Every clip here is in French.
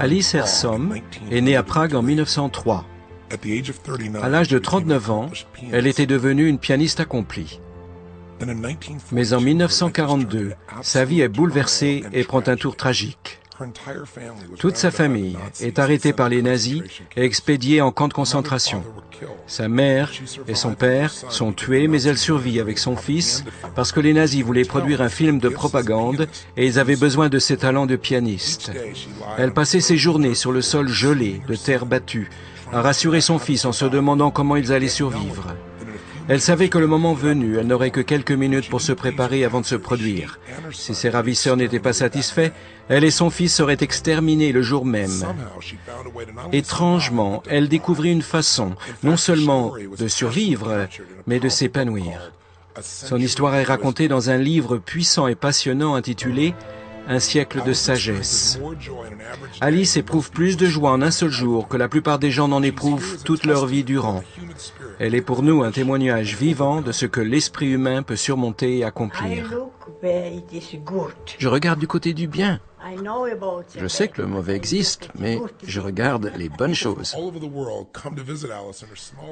Alice Hersom est née à Prague en 1903. À l'âge de 39 ans, elle était devenue une pianiste accomplie. Mais en 1942, sa vie est bouleversée et prend un tour tragique. Toute sa famille est arrêtée par les nazis et expédiée en camp de concentration. Sa mère et son père sont tués, mais elle survit avec son fils parce que les nazis voulaient produire un film de propagande et ils avaient besoin de ses talents de pianiste. Elle passait ses journées sur le sol gelé, de terre battue, à rassurer son fils en se demandant comment ils allaient survivre. Elle savait que le moment venu, elle n'aurait que quelques minutes pour se préparer avant de se produire. Si ses ravisseurs n'étaient pas satisfaits, elle et son fils seraient exterminés le jour même. Étrangement, elle découvrit une façon, non seulement de survivre, mais de s'épanouir. Son histoire est racontée dans un livre puissant et passionnant intitulé « Un siècle de sagesse ». Alice éprouve plus de joie en un seul jour que la plupart des gens n'en éprouvent toute leur vie durant. Elle est pour nous un témoignage vivant de ce que l'esprit humain peut surmonter et accomplir. Je regarde du côté du bien. Je sais que le mauvais existe, mais je regarde les bonnes choses.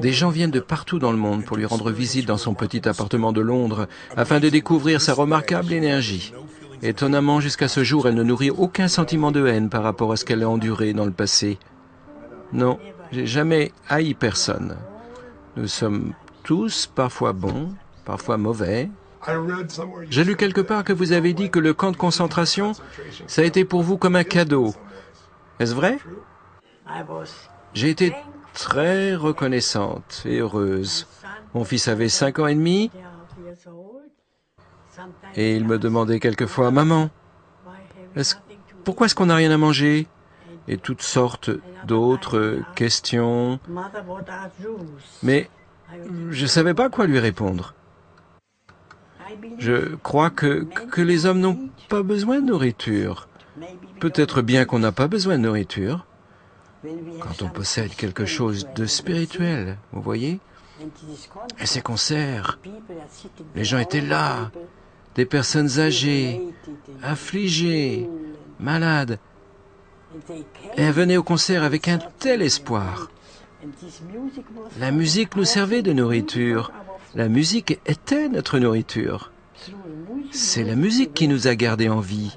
Des gens viennent de partout dans le monde pour lui rendre visite dans son petit appartement de Londres afin de découvrir sa remarquable énergie. Étonnamment, jusqu'à ce jour, elle ne nourrit aucun sentiment de haine par rapport à ce qu'elle a enduré dans le passé. Non, j'ai jamais haï personne. Nous sommes tous parfois bons, parfois mauvais. J'ai lu quelque part que vous avez dit que le camp de concentration, ça a été pour vous comme un cadeau. Est-ce vrai? J'ai été très reconnaissante et heureuse. Mon fils avait 5 ans et demi et il me demandait quelquefois « Maman, pourquoi est-ce qu'on n'a rien à manger ?» et toutes sortes d'autres questions. Mais je ne savais pas quoi lui répondre. Je crois que les hommes n'ont pas besoin de nourriture. Peut-être bien qu'on n'a pas besoin de nourriture quand on possède quelque chose de spirituel, vous voyez? Et ces concerts, les gens étaient là, des personnes âgées, affligées, malades. Et elles venaient au concert avec un tel espoir. La musique nous servait de nourriture. La musique était notre nourriture. C'est la musique qui nous a gardés en vie.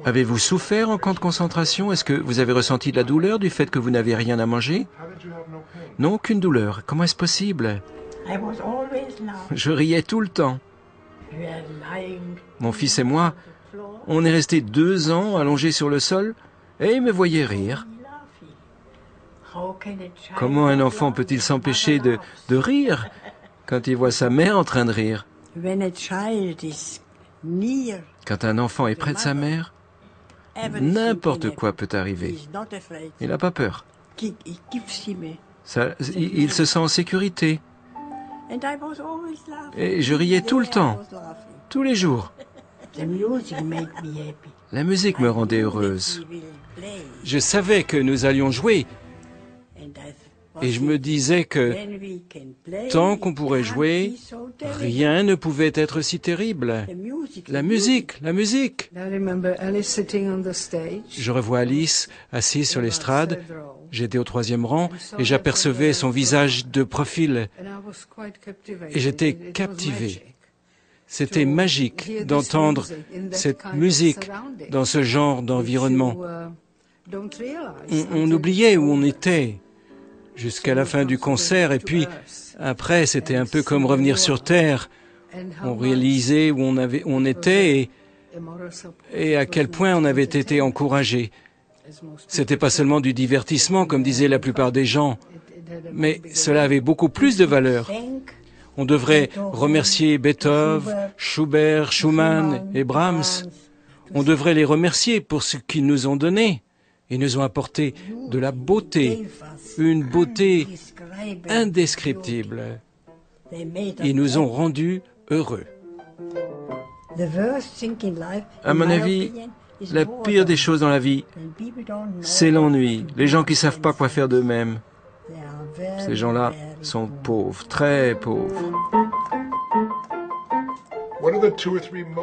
Avez-vous souffert en camp de concentration? Est-ce que vous avez ressenti de la douleur du fait que vous n'avez rien à manger? Non, aucune douleur. Comment est-ce possible? Je riais tout le temps. Mon fils et moi, on est restés 2 ans allongés sur le sol et il me voyait rire. Comment un enfant peut-il s'empêcher de rire quand il voit sa mère en train de rire? Quand un enfant est près de sa mère, n'importe quoi peut arriver. Il n'a pas peur. Il se sent en sécurité. Et je riais tout le temps, tous les jours. La musique me rendait heureuse. Je savais que nous allions jouer. Et je me disais que tant qu'on pourrait jouer, rien ne pouvait être si terrible. La musique, la musique. Je revois Alice assise sur l'estrade. J'étais au 3e rang et j'apercevais son visage de profil. Et j'étais captivé. C'était magique d'entendre cette musique dans ce genre d'environnement. On oubliait où on était jusqu'à la fin du concert et puis après c'était un peu comme revenir sur terre. On réalisait où on était et à quel point on avait été encouragé. C'était pas seulement du divertissement comme disaient la plupart des gens, mais cela avait beaucoup plus de valeur. On devrait remercier Beethoven, Schubert, Schumann et Brahms. On devrait les remercier pour ce qu'ils nous ont donné. Ils nous ont apporté de la beauté, une beauté indescriptible. Ils nous ont rendus heureux. À mon avis, la pire des choses dans la vie, c'est l'ennui. Les gens qui ne savent pas quoi faire d'eux-mêmes. Ces gens-là sont pauvres, très pauvres.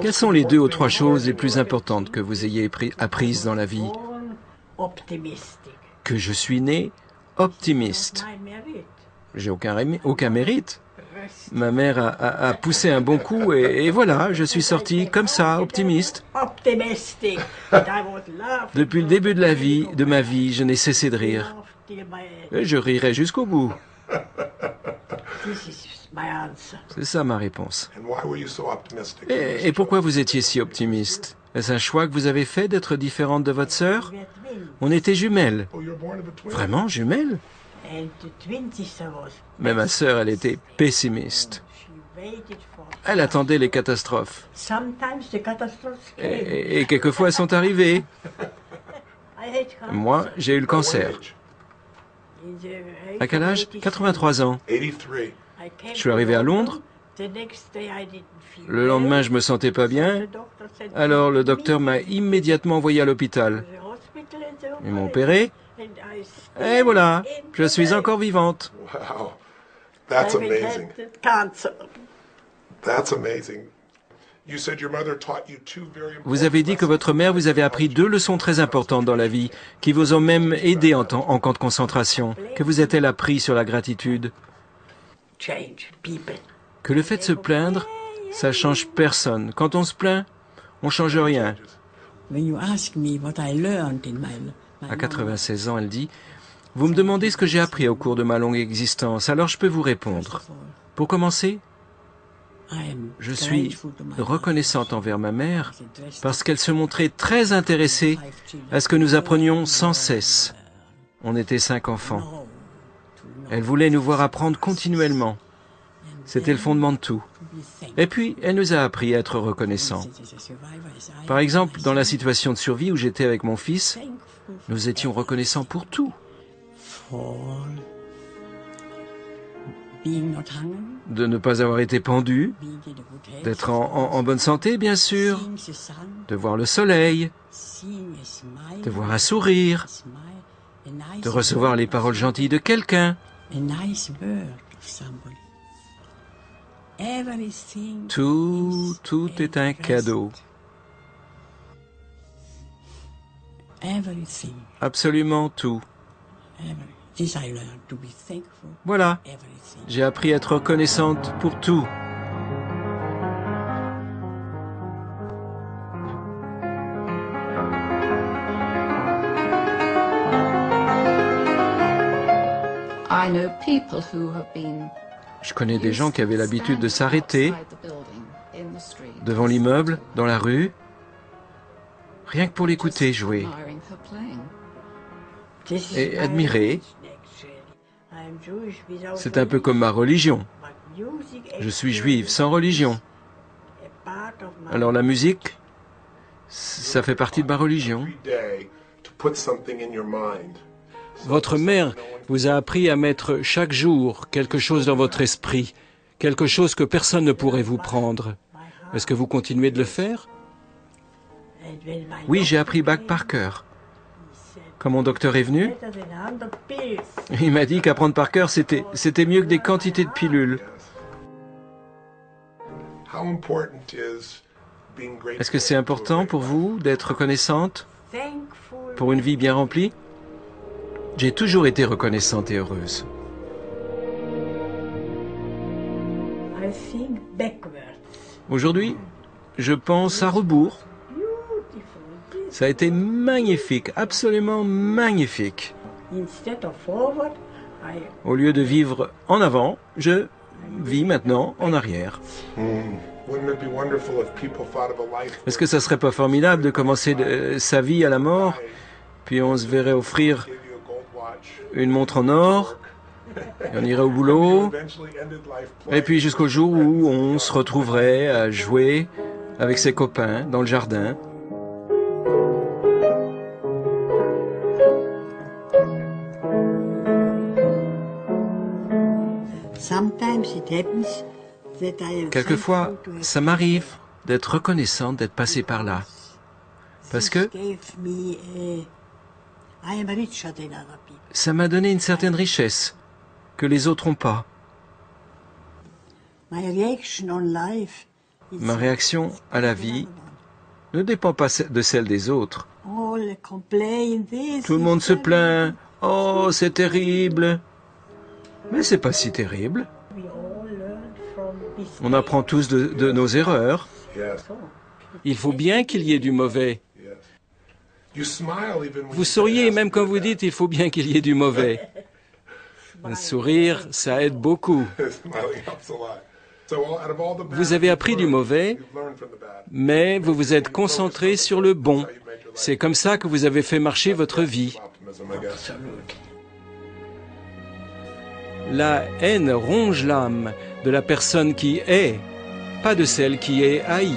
Quelles sont les 2 ou 3 choses les plus importantes que vous ayez apprises dans la vie? Que je suis né optimiste. J'ai aucun mérite. Ma mère a poussé un bon coup et voilà, je suis sorti comme ça, optimiste. Depuis le début de ma vie, je n'ai cessé de rire. Et je rirai jusqu'au bout. C'est ça ma réponse. Et pourquoi vous étiez si optimiste? Est-ce un choix que vous avez fait d'être différente de votre sœur? On était jumelles. Vraiment jumelles? Mais ma sœur, elle était pessimiste. Elle attendait les catastrophes. Et quelquefois, elles sont arrivées. Moi, j'ai eu le cancer. À quel âge? 83 ans. Je suis arrivé à Londres. Le lendemain, je me sentais pas bien. Alors, le docteur m'a immédiatement envoyé à l'hôpital. Ils m'ont opéré. Et voilà, je suis encore vivante. Wow, that's amazing. That's amazing. Vous avez dit que votre mère vous avait appris 2 leçons très importantes dans la vie, qui vous ont même aidé en camp de concentration. Que vous a-t-elle appris sur la gratitude? Que le fait de se plaindre, ça change personne. Quand on se plaint, on change rien. À 96 ans, elle dit, « Vous me demandez ce que j'ai appris au cours de ma longue existence, alors je peux vous répondre. Pour commencer, je suis reconnaissante envers ma mère parce qu'elle se montrait très intéressée à ce que nous apprenions sans cesse. On était 5 enfants. Elle voulait nous voir apprendre continuellement. C'était le fondement de tout. Et puis, elle nous a appris à être reconnaissants. Par exemple, dans la situation de survie où j'étais avec mon fils, nous étions reconnaissants pour tout. De ne pas avoir été pendu, d'être en bonne santé, bien sûr, de voir le soleil, de voir un sourire, de recevoir les paroles gentilles de quelqu'un. Tout est un cadeau. Absolument tout. Voilà, j'ai appris à être reconnaissante pour tout. Je connais des gens qui avaient l'habitude de s'arrêter devant l'immeuble, dans la rue, rien que pour l'écouter jouer et admirer. C'est un peu comme ma religion. Je suis juive sans religion. Alors la musique, ça fait partie de ma religion. Votre mère vous a appris à mettre chaque jour quelque chose dans votre esprit, quelque chose que personne ne pourrait vous prendre. Est-ce que vous continuez de le faire? Oui, j'ai appris Bach par cœur. Quand mon docteur est venu, il m'a dit qu'apprendre par cœur, c'était mieux que des quantités de pilules. Est-ce que c'est important pour vous d'être reconnaissante pour une vie bien remplie? J'ai toujours été reconnaissante et heureuse. Aujourd'hui, je pense à rebours. Ça a été magnifique, absolument magnifique. Au lieu de vivre en avant, je vis maintenant en arrière. Est-ce que ça serait pas formidable de commencer sa vie à la mort, puis on se verrait offrir une montre en or, et on irait au boulot, et puis jusqu'au jour où on se retrouverait à jouer avec ses copains dans le jardin. Quelquefois, ça m'arrive d'être reconnaissante d'être passée par là. Parce que ça m'a donné une certaine richesse que les autres n'ont pas. Ma réaction à la vie ne dépend pas de celle des autres. Tout le monde se plaint. Oh, c'est terrible. Mais c'est pas si terrible. On apprend tous de nos erreurs. Il faut bien qu'il y ait du mauvais. Vous souriez même quand vous dites il faut bien qu'il y ait du mauvais. Un sourire, ça aide beaucoup. Vous avez appris du mauvais, mais vous vous êtes concentré sur le bon. C'est comme ça que vous avez fait marcher votre vie. La haine ronge l'âme de la personne qui est, pas de celle qui est haïe.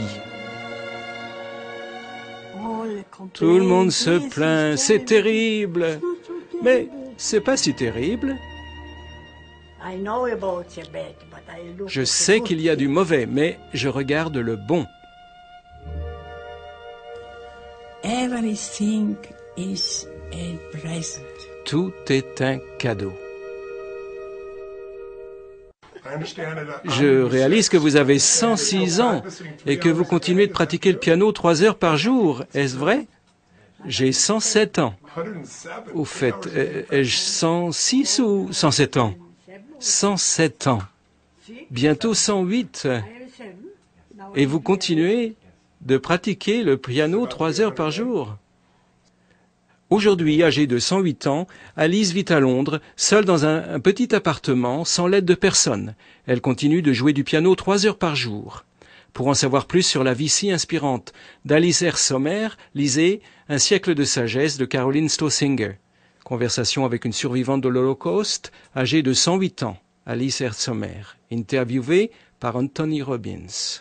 Tout le monde se plaint, c'est terrible. Mais c'est pas si terrible. Je sais qu'il y a du mauvais, mais je regarde le bon. Tout est un cadeau. Je réalise que vous avez 106 ans et que vous continuez de pratiquer le piano 3 heures par jour. Est-ce vrai? J'ai 107 ans. Au fait, ai-je 106 ou 107 ans? 107 ans. Bientôt 108. Et vous continuez de pratiquer le piano 3 heures par jour. Aujourd'hui, âgée de 108 ans, Alice vit à Londres, seule dans un petit appartement, sans l'aide de personne. Elle continue de jouer du piano 3 heures par jour. Pour en savoir plus sur la vie si inspirante d'Alice R. Sommer, lisez « Un siècle de sagesse » de Caroline Stossinger. Conversation avec une survivante de l'Holocauste, âgée de 108 ans, Alice R. Sommer, interviewée par Anthony Robbins.